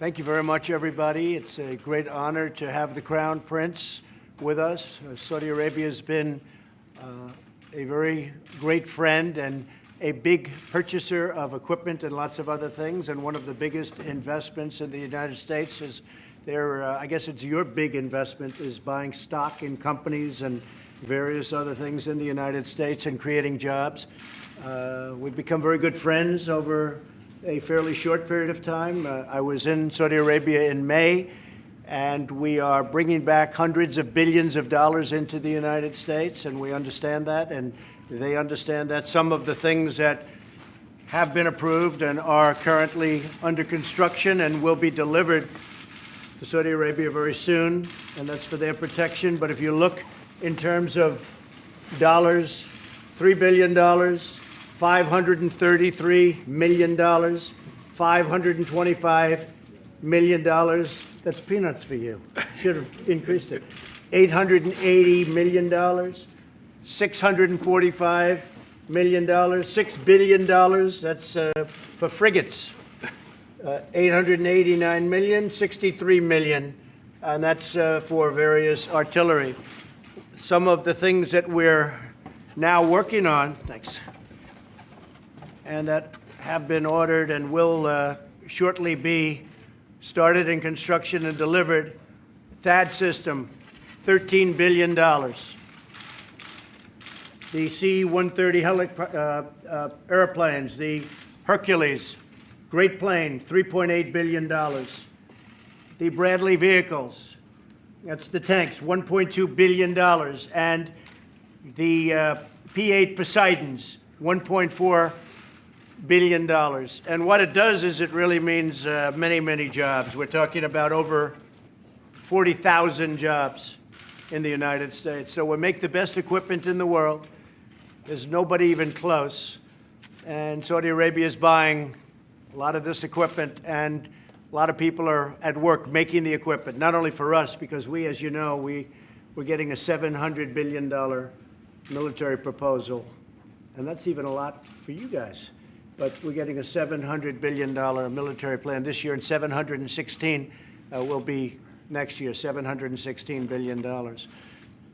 Thank you very much, everybody. It's a great honor to have the Crown Prince with us. Saudi Arabia has been a very great friend and a big purchaser of equipment and lots of other things. And one of the biggest investments in the United States is I guess it's your big investment, is buying stock in companies and various other things in the United States and creating jobs. We've become very good friends over a fairly short period of time. I was in Saudi Arabia in May, and we are bringing back hundreds of billions of dollars into the United States, and we understand that, and they understand that. Some of the things that have been approved and are currently under construction and will be delivered to Saudi Arabia very soon, and that's for their protection. But if you look in terms of dollars, $3 billion, $533 million, $525 million. That's peanuts for you. Should have increased it. $880 million, $645 million, $6 billion. That's for frigates. 889 million, 63 million, and that's for various artillery. Some of the things that we're now working on, thanks, and that have been ordered and will shortly be started in construction and delivered. THAAD system, $13 billion. The C-130 airplanes, the Hercules, great plane, $3.8 billion. The Bradley vehicles, that's the tanks, $1.2 billion. And the P-8 Poseidons, $1.4 billion. And what it does is it really means many, many jobs. We're talking about over 40,000 jobs in the United States. So we make the best equipment in the world. There's nobody even close. And Saudi Arabia is buying a lot of this equipment, and a lot of people are at work making the equipment, not only for us, because we, as you know, we're getting a $700 billion military proposal, and that's even a lot for you guys. But we're getting a $700 billion military plan this year, and 716 will be next year, $716 billion.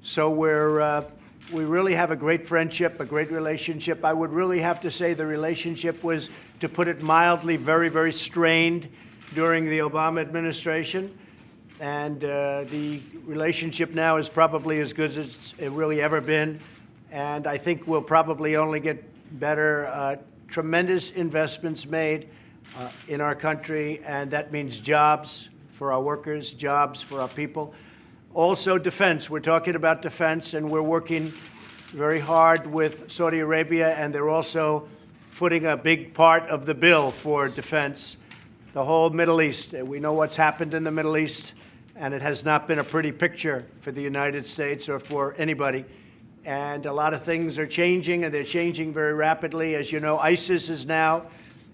So we really have a great friendship, a great relationship. I would really have to say the relationship was, to put it mildly, very, very strained during the Obama administration. And the relationship now is probably as good as it's really ever been. And I think we'll probably only get better. Tremendous investments made in our country, and that means jobs for our workers, jobs for our people. Also defense. We're talking about defense, and we're working very hard with Saudi Arabia, and they're also footing a big part of the bill for defense. The whole Middle East. We know what's happened in the Middle East, and it has not been a pretty picture for the United States or for anybody. And a lot of things are changing, and they're changing very rapidly. As you know, ISIS is now,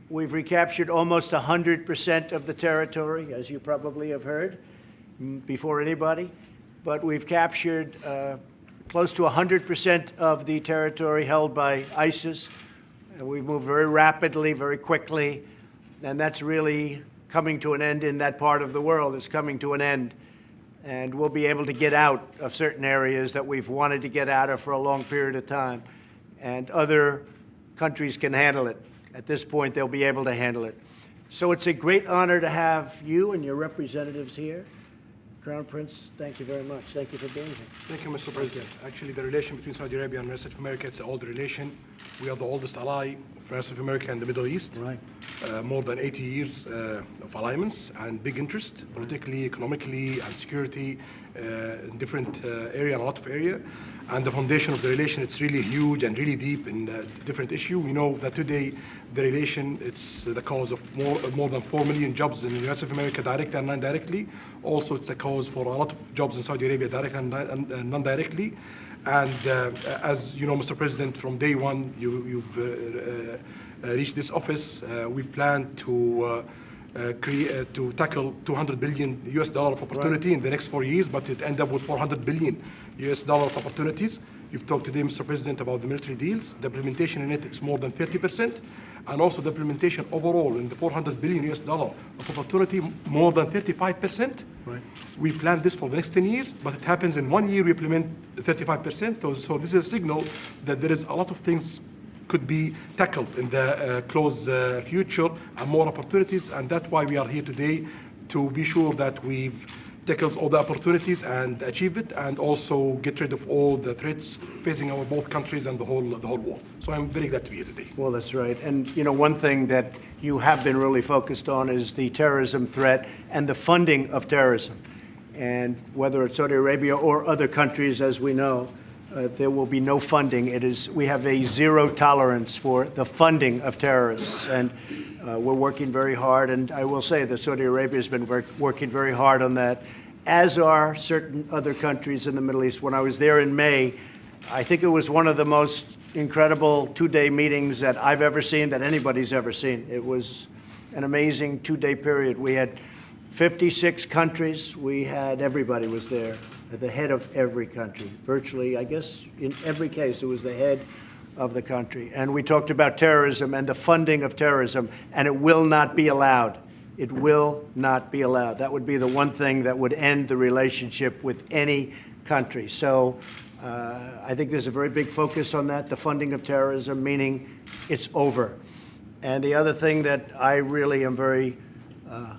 we've recaptured almost 100% of the territory, as you probably have heard, before anybody. But we've captured close to 100% of the territory held by ISIS. And we've moved very rapidly, very quickly, and that's really coming to an end in that part of the world. It's coming to an end. And we'll be able to get out of certain areas that we've wanted to get out of for a long period of time. And other countries can handle it. At this point, they'll be able to handle it. So it's a great honor to have you and your representatives here. Crown Prince, thank you very much. Thank you for being here. Thank you, Mr. President. Actually, the relation between Saudi Arabia and the rest of America, it's an old relation. We are the oldest ally of the rest of America and the Middle East. Right. More than 80 years of alliance and big interest, politically, economically, and security in different area and a lot of area. And the foundation of the relation, it's really huge and really deep in different issue. We know that today the relation, it's the cause of more than 4 million jobs in the US of America, directly and non-directly. Also, it's a cause for a lot of jobs in Saudi Arabia, directly and non-directly. And as you know, Mr. President, from day one, you've reached this office. We've planned to tackle $200 billion US of opportunity in the next 4 years, but it end up with $400 billion US of opportunities. You've talked today, Mr. President, about the military deals. The implementation in it, it's more than 30%. And also the implementation overall in the $400 billion of opportunity, more than 35%. Right. We plan this for the next 10 years, but it happens in 1 year we implement 35%. So this is a signal that there is a lot of things could be tackled in the close future and more opportunities. And that's why we are here today, to be sure that we've tackles all the opportunities and achieve it, and also get rid of all the threats facing our both countries and the whole world. So I'm very glad to be here today. Well, that's right. And, you know, one thing that you have been really focused on is the terrorism threat and the funding of terrorism. And whether it's Saudi Arabia or other countries, as we know, there will be no funding. We have a zero tolerance for the funding of terrorists. And we're working very hard, and I will say that Saudi Arabia has been working very hard on that, as are certain other countries in the Middle East. When I was there in May, I think it was one of the most incredible two-day meetings that I've ever seen, that anybody's ever seen. It was an amazing two-day period. We had 56 countries. We had everybody was there, the head of every country. Virtually, I guess, in every case, it was the head of the country. And we talked about terrorism and the funding of terrorism, and it will not be allowed. It will not be allowed. That would be the one thing that would end the relationship with any country. So I think there's a very big focus on that, the funding of terrorism, meaning it's over. And the other thing that I really am very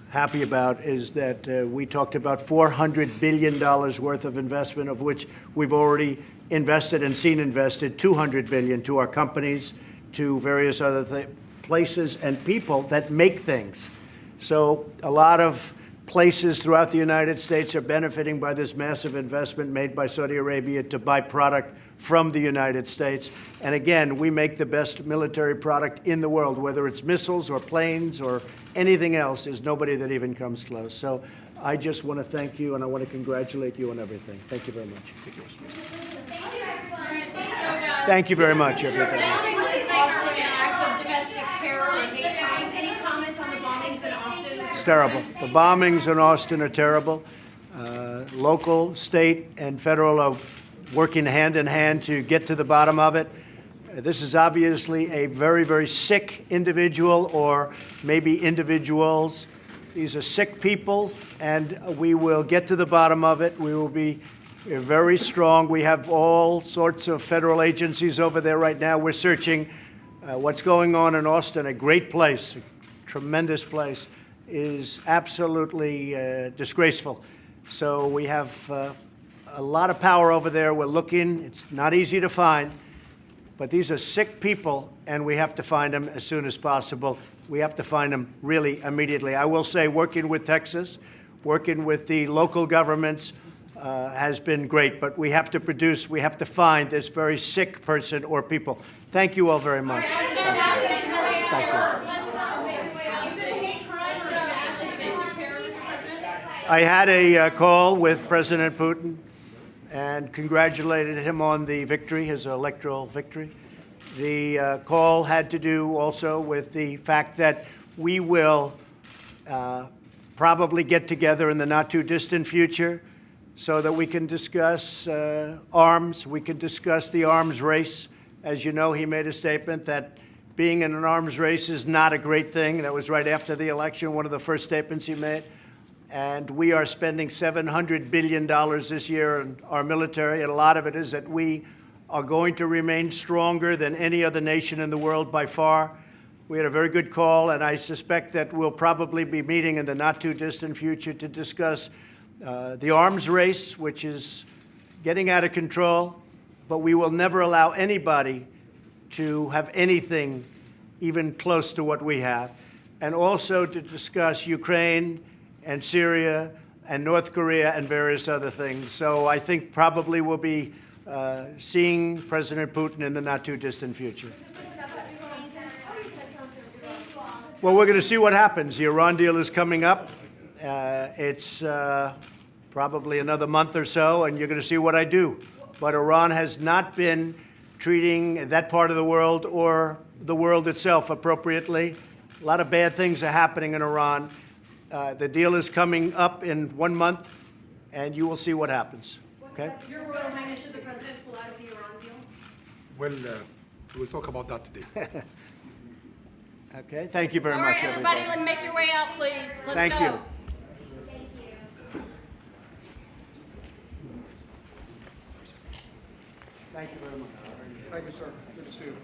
happy about is that we talked about $400 billion worth of investment, of which we've already invested and seen invested $200 billion to our companies, to various other places and people that make things. So a lot of places throughout the United States are benefiting by this massive investment made by Saudi Arabia to buy product from the United States. And again, we make the best military product in the world, whether it's missiles or planes or anything else. There's nobody that even comes close. So I just want to thank you, and I want to congratulate you on everything. Thank you very much. Thank you. Thank you very much, everybody. It's terrible. The bombings in Austin are terrible. Local, state, and federal are working hand in hand to get to the bottom of it. This is obviously a very, very sick individual, or maybe individuals. These are sick people, and we will get to the bottom of it. We will be very strong. We have all sorts of federal agencies over there right now. We're searching what's going on in Austin, a great place, a tremendous place, is absolutely disgraceful. So we have a lot of power over there. We're looking. It's not easy to find, but these are sick people, and we have to find them as soon as possible. We have to find them really immediately. I will say, working with Texas, working with the local governments, has been great, but we have to produce, we have to find this very sick person or people. Thank you all very much. Thank you. I had a call with President Putin and congratulated him on the victory, his electoral victory. The call had to do also with the fact that we will probably get together in the not too distant future so that we can discuss arms. We can discuss the arms race. As you know, he made a statement that being in an arms race is not a great thing. That was right after the election, one of the first statements he made. And we are spending $700 billion this year on our military, and a lot of it is that we are going to remain stronger than any other nation in the world by far. We had a very good call, and I suspect that we'll probably be meeting in the not too distant future to discuss the arms race, which is getting out of control, but we will never allow anybody to have anything even close to what we have. And also to discuss Ukraine and Syria and North Korea and various other things. So I think probably we'll be seeing President Putin in the not too distant future. Well, we're going to see what happens. The Iran deal is coming up. It's probably another month or so, and you're going to see what I do. But Iran has not been treating that part of the world or the world itself appropriately. A lot of bad things are happening in Iran. The deal is coming up in 1 month, and you will see what happens. What Okay? Your Royal Highness, should the president pull out of the Iran deal? Well, we'll talk about that today. Okay, thank you very All much, right, everybody, everybody. let's make your way out, please. Let's Thank go. you. Thank you very much. Thank you, sir. Good to see you.